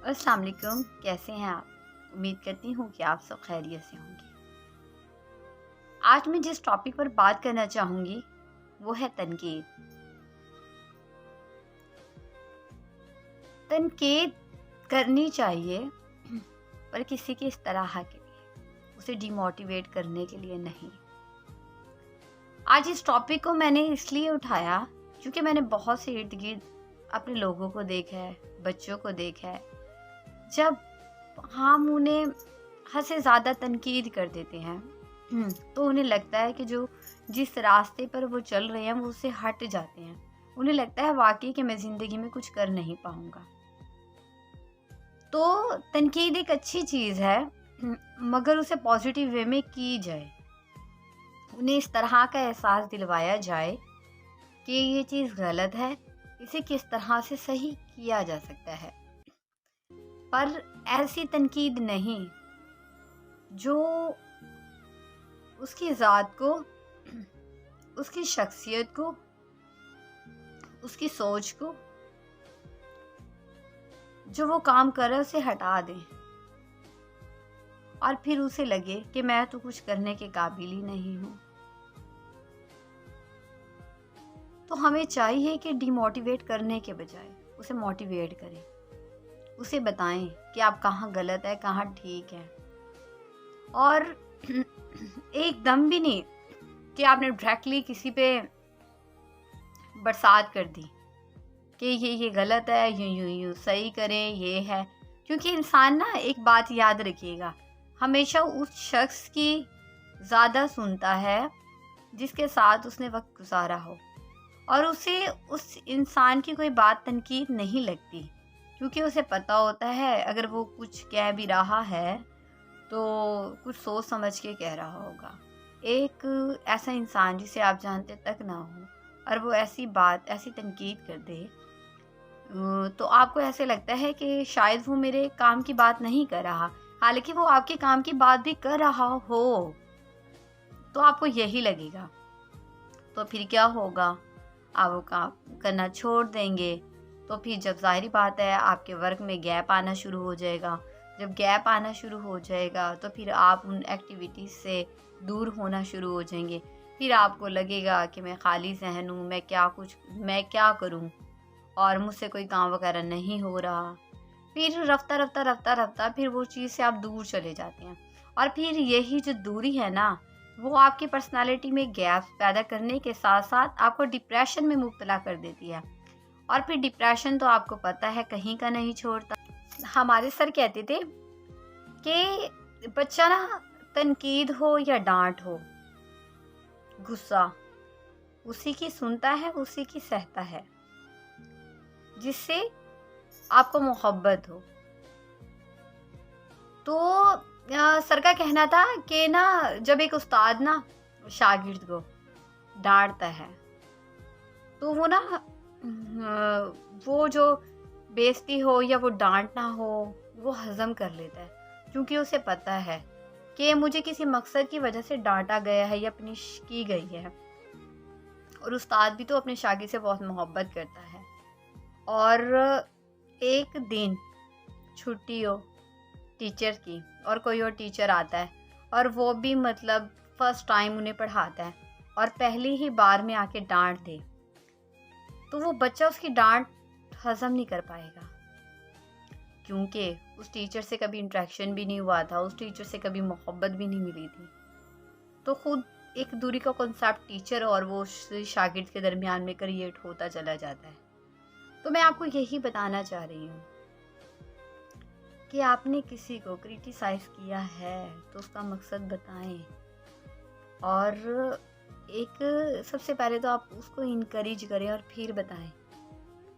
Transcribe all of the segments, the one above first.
अस्सलाम वालेकुम, कैसे हैं आप? उम्मीद करती हूँ कि आप सब खैरियत से होंगे। आज मैं जिस टॉपिक पर बात करना चाहूँगी वो है तनकीद। तनकीद करनी चाहिए पर किसी की इस तरह के लिए, उसे डिमोटिवेट करने के लिए नहीं। आज इस टॉपिक को मैंने इसलिए उठाया क्योंकि मैंने बहुत से इर्द-गिर्द अपने लोगों को देखा है, बच्चों को देखा है। जब हम उन्हें हद से ज़्यादा तनकीद कर देते हैं तो उन्हें लगता है कि जो जिस रास्ते पर वो चल रहे हैं वो उससे हट जाते हैं। उन्हें लगता है वाक़ई कि मैं ज़िंदगी में कुछ कर नहीं पाऊँगा। तो तनकीद एक अच्छी चीज़ है, मगर उसे पॉज़िटिव वे में की जाए। उन्हें इस तरह का एहसास दिलवाया जाए कि ये चीज़ गलत है, इसे किस तरह से सही किया जा सकता है। पर ऐसी तनकीद नहीं जो उसकी ज़ात को, उसकी शख्सियत को, उसकी सोच को, जो वो काम कर रहा है उसे हटा दें और फिर उसे लगे कि मैं तो कुछ करने के काबिल ही नहीं हूँ। तो हमें चाहिए कि डिमोटिवेट करने के बजाय उसे मोटिवेट करें, उसे बताएं कि आप कहाँ गलत है, कहाँ ठीक है। और एकदम भी नहीं कि आपने डायरेक्टली किसी पे बरसात कर दी कि ये गलत है, यूं सही करें, ये है। क्योंकि इंसान ना, एक बात याद रखिएगा, हमेशा उस शख्स की ज़्यादा सुनता है जिसके साथ उसने वक्त गुजारा हो, और उसे उस इंसान की कोई बात तनकीद नहीं लगती क्योंकि उसे पता होता है अगर वो कुछ कह भी रहा है तो कुछ सोच समझ के कह रहा होगा। एक ऐसा इंसान जिसे आप जानते तक ना हो और वो ऐसी बात, ऐसी तनकीद कर दे, तो आपको ऐसे लगता है कि शायद वो मेरे काम की बात नहीं कर रहा, हालांकि वो आपके काम की बात भी कर रहा हो, तो आपको यही लगेगा। तो फिर क्या होगा, आप वो काम करना छोड़ देंगे। तो फिर जब ज़ाहिर बात है आपके वर्क में गैप आना शुरू हो जाएगा। जब गैप आना शुरू हो जाएगा तो फिर आप उन एक्टिविटीज़ से दूर होना शुरू हो जाएंगे। फिर आपको लगेगा कि मैं खाली ज़हन हूँ, मैं क्या करूँ, और मुझसे कोई काम वगैरह नहीं हो रहा। फिर रफ्ता फिर वो चीज़ से आप दूर चले जाते हैं, और फिर यही जो दूरी है ना, वो आपकी पर्सनालिटी में गैप्स पैदा करने के साथ साथ आपको डिप्रेशन में मुब्तला कर देती है। और फिर डिप्रेशन तो आपको पता है कहीं का नहीं छोड़ता। हमारे सर कहते थे कि बच्चा ना, तनकीद हो या डांट हो, गुस्सा, उसी की सुनता है, उसी की सहता है जिससे आपको मोहब्बत हो। तो सर का कहना था कि ना, जब एक उस्ताद ना शागिर्द को डांटता है तो वो ना, वो जो बेइज्जती हो या वो डांट ना हो, वो हजम कर लेता है क्योंकि उसे पता है कि मुझे किसी मकसद की वजह से डांटा गया है या पनिश की गई है। और उस्ताद भी तो अपने शागिर्द से बहुत मोहब्बत करता है। और एक दिन छुट्टी हो टीचर की और कोई और टीचर आता है और वो भी मतलब फर्स्ट टाइम उन्हें पढ़ाता है और पहली ही बार में आके डांट दे, तो वो बच्चा उसकी डांट हजम नहीं कर पाएगा क्योंकि उस टीचर से कभी इंटरेक्शन भी नहीं हुआ था, उस टीचर से कभी मोहब्बत भी नहीं मिली थी। तो खुद एक दूरी का कॉन्सेप्ट टीचर और वो शागिर्द के दरमियान में क्रिएट होता चला जाता है। तो मैं आपको यही बताना चाह रही हूँ कि आपने किसी को क्रिटिसाइज किया है तो उसका मकसद बताएं, और एक सबसे पहले तो आप उसको इनकरेज करें और फिर बताएं।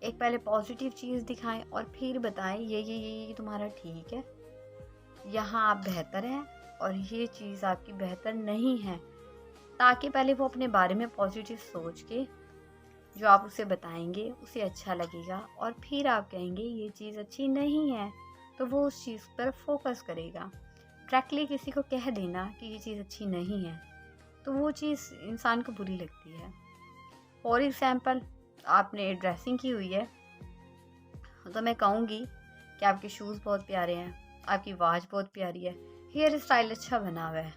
एक पहले पॉजिटिव चीज़ दिखाएं और फिर बताएं ये तुम्हारा ठीक है, यहाँ आप बेहतर हैं और ये चीज़ आपकी बेहतर नहीं है, ताकि पहले वो अपने बारे में पॉजिटिव सोच के जो आप उसे बताएंगे उसे अच्छा लगेगा, और फिर आप कहेंगे ये चीज़ अच्छी नहीं है तो वो उस चीज़ पर फोकस करेगा। डायरेक्टली किसी को कह देना कि ये चीज़ अच्छी नहीं है तो वो चीज़ इंसान को बुरी लगती है। फॉर एग्ज़ाम्पल, आपने ड्रेसिंग की हुई है तो मैं कहूँगी कि कि आपके शूज़ बहुत प्यारे हैं, आपकी वॉच बहुत प्यारी है, हेयर स्टाइल अच्छा बना हुआ है,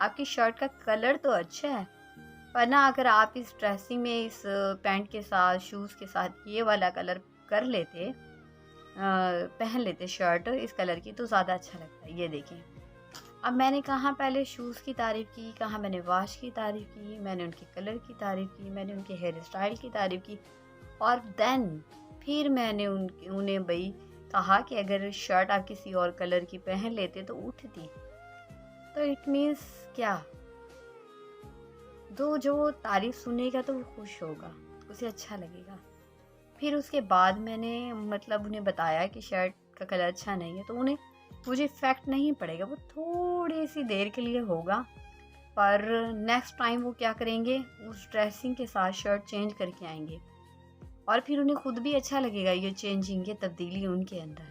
आपकी शर्ट का कलर तो अच्छा है, पर ना अगर आप इस ड्रेसिंग में इस पैंट के साथ शूज़ के साथ ये वाला कलर कर लेते, पहन लेते शर्ट इस कलर की, तो ज़्यादा अच्छा लगता है। ये देखें, अब मैंने कहाँ पहले शूज़ की तारीफ़ की, कहाँ मैंने वॉच की तारीफ़ की, मैंने उनके कलर की तारीफ़ की, मैंने उनके हेयर स्टाइल की तारीफ़ की, और देन फिर मैंने उन्हें भाई कहा कि अगर शर्ट आप किसी और कलर की पहन लेते तो उठती। तो इट मीन्स क्या, तो जो तारीफ़ सुनेगा तो वो खुश होगा, उसे अच्छा लगेगा। फिर उसके बाद मैंने मतलब उन्हें बताया कि शर्ट का कलर अच्छा नहीं है, तो उन्हें मुझे इफेक्ट नहीं पड़ेगा, वो थोड़ी सी देर के लिए होगा, पर नेक्स्ट टाइम वो क्या करेंगे, उस ड्रेसिंग के साथ शर्ट चेंज करके आएंगे, और फिर उन्हें खुद भी अच्छा लगेगा ये चेंजिंग, ये तब्दीली उनके अंदर।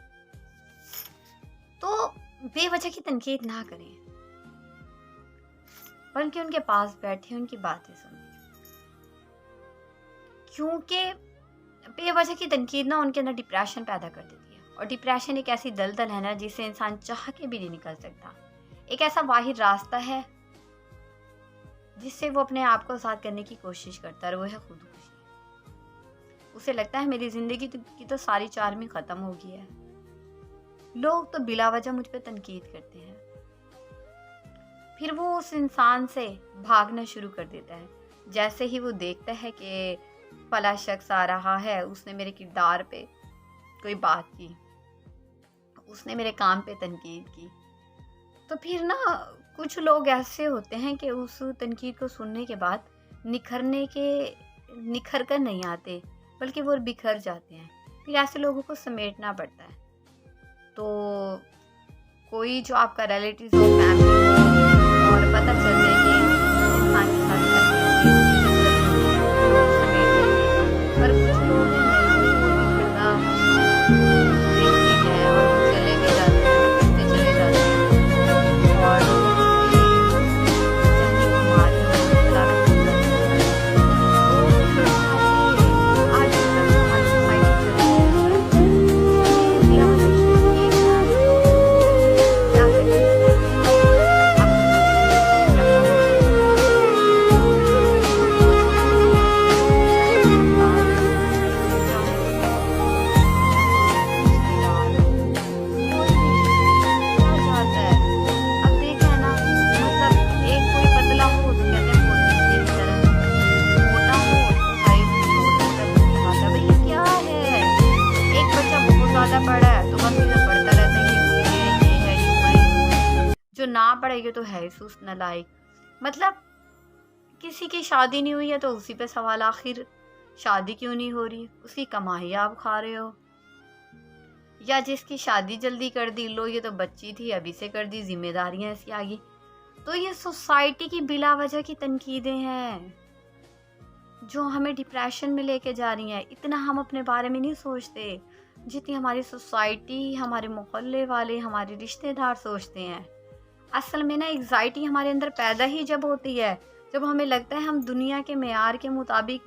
तो बेवजह की तनकीद ना करें, बल्कि उनके पास बैठे उनकी बातें सुने, क्योंकि बेवजह की तनकीद ना उनके अंदर डिप्रेशन पैदा कर देती है, और डिप्रेशन एक ऐसी दलदल है ना जिससे इंसान चाह के भी नहीं निकल सकता। एक ऐसा वाहिद रास्ता है जिससे वो अपने आप को आज़ाद करने की कोशिश करता है, और वो है खुदकुशी। उसे लगता है मेरी ज़िंदगी की तो सारी चार्मिंग ख़त्म हो गई है, लोग तो बिला वजह मुझ पर तनकीद करते हैं। फिर वो उस इंसान से भागना शुरू कर देता है, जैसे ही वो देखता है कि फला शख्स आ रहा है, उसने मेरे किरदार पे कोई बात की, उसने मेरे काम पे तनकीद की। तो फिर ना कुछ लोग ऐसे होते हैं कि उस तनकीद को सुनने के बाद निखर कर नहीं आते, बल्कि वो बिखर जाते हैं। फिर ऐसे लोगों को समेटना पड़ता है। तो कोई जो आपका रिलेटिव हो, फैमिली हो, और पता चल जाए कि इंसान के साथ ऐसी चीज़ें चल रही हैं, तो वो समेट लेंगे। पर कुछ लोग हैं नहीं, वो बिखरता देखते हैं और वो चले भी जाते हैं, बिखरते चले जाते हैं, और उनकी जहनी बीमारियों में मुब्तला भी हो जाते हैं। तो हमारी आज तक हमारी सोसाइटी चल रही है, इसमें बिला वजह की तनकीद ना करें। क्या करें, आप खुद सोचिए क्या करोगे। चाहे कोई बच्चा हो, कोई रिश्तेदार हो, कोई भी क्या चाहता है। अब देखा है ना, मतलब एक कोई पतला हो तो कहते हैं बहुत पतले की तरह, मोटा हो तो हाय बहुत मोटा बहुत दिखाता है। भाई ये क्या है, एक बच्चा बहुत ज्यादा पढ़ा है तो बस इसे पढ़ता रहता है कि ये है यूं है, जो ना पढ़ेगा तो है सुस्त नालायक। मतलब किसी की शादी नहीं हुई है तो उसी पे सवाल, आखिर शादी क्यों नहीं हो रही, उसकी कमाई आप खा रहे हो, या जिसकी शादी जल्दी कर दी, लो ये तो बच्ची थी अभी से कर दी, जिम्मेदारियां इसकी आ गई। तो ये सोसाइटी की बिला वजह की तनकीदें हैं जो हमें डिप्रेशन में लेके जा रही हैं। इतना हम अपने बारे में नहीं सोचते जितनी हमारी सोसाइटी, हमारे मोहल्ले वाले, हमारे रिश्तेदार सोचते हैं। असल में ना एग्जाइटी हमारे अंदर पैदा ही जब होती है जब हमें लगता है हम दुनिया के मेयार के मुताबिक,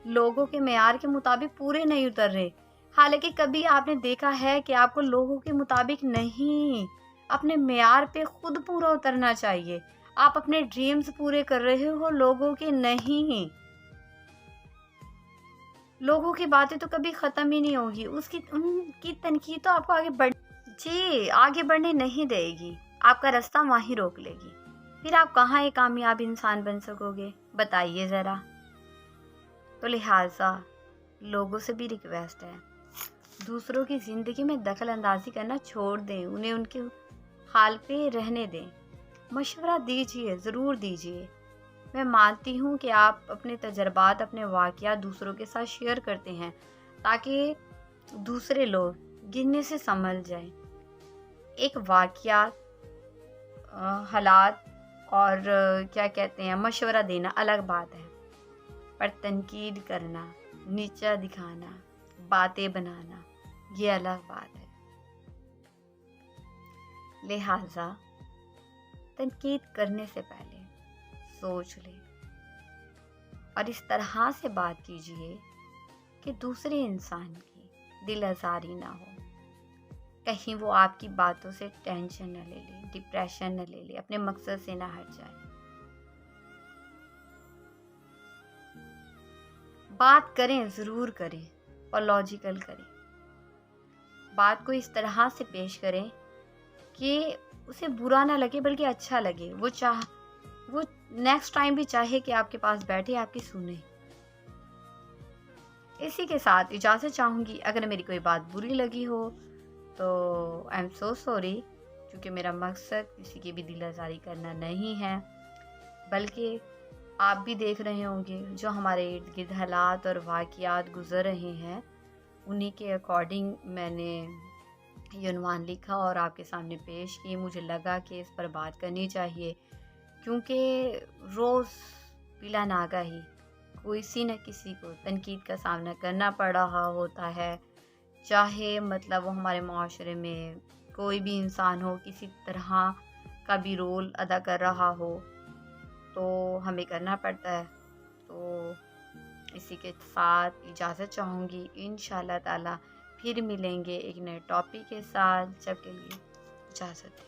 लोगों के मेयार के मुताबिक पूरे नहीं उतर रहे। हालांकि कभी आपने देखा है कि आपको लोगों के मुताबिक नहीं, अपने मेयार पे खुद पूरा उतरना चाहिए। आप अपने ड्रीम्स पूरे कर रहे हो, लोगों के नहीं। लोगों की बातें तो कभी ख़त्म ही नहीं होगी, उनकी तनकीद तो आपको आगे बढ़ने नहीं देगी, आपका रास्ता वहीं रोक लेगी। फिर आप कहाँ एक कामयाब इंसान बन सकोगे, बताइए ज़रा। तो लिहाजा लोगों से भी रिक्वेस्ट है, दूसरों की ज़िंदगी में दखल अंदाजी करना छोड़ दें, उन्हें उनके हाल पे रहने दें। मशवरा दीजिए, ज़रूर दीजिए। मैं मानती हूँ कि आप अपने तजर्बात, अपने वाक़यात दूसरों के साथ शेयर करते हैं ताकि दूसरे लोग गिनने से संभल जाएं। एक वाक़यात, हालात और क्या कहते हैं, मशवरा देना अलग बात है, पर तनकीद करना, नीचा दिखाना, बातें बनाना, ये अलग बात है। लिहाजा तनकीद करने से पहले सोच ले और इस तरह से बात कीजिए कि दूसरे इंसान की दिल आज़ारी ना हो। कहीं वो आपकी बातों से टेंशन न ले ले, डिप्रेशन न ले ले, अपने मकसद से ना हट जाए। बात करें, ज़रूर करें और लॉजिकल करें। बात को इस तरह से पेश करें कि उसे बुरा ना लगे बल्कि अच्छा लगे। वो नेक्स्ट टाइम भी चाहे कि आपके पास बैठे, आपकी सुने। इसी के साथ इजाज़त चाहूँगी। अगर मेरी कोई बात बुरी लगी हो तो आई एम सो सॉरी, क्योंकि मेरा मकसद किसी की भी दिल आज़ारी करना नहीं है, बल्कि आप भी देख रहे होंगे जो हमारे इर्द-गिर्द हालात और वाक़ियात गुज़र रहे हैं, उन्हीं के अकॉर्डिंग मैंने ये उन्वान लिखा और आपके सामने पेश की। मुझे लगा कि इस पर बात करनी चाहिए, क्योंकि रोज़ बिला नागा ही किसी न किसी को तनकीद का सामना करना पड़ रहा होता है। चाहे मतलब वो हमारे माशरे में कोई भी इंसान हो, किसी तरह का भी रोल अदा कर रहा हो, तो हमें करना पड़ता है। तो इसी के साथ इजाज़त चाहूँगी। इंशाअल्लाह ताला फिर मिलेंगे एक नए टॉपिक के साथ। जब के लिए इजाज़त।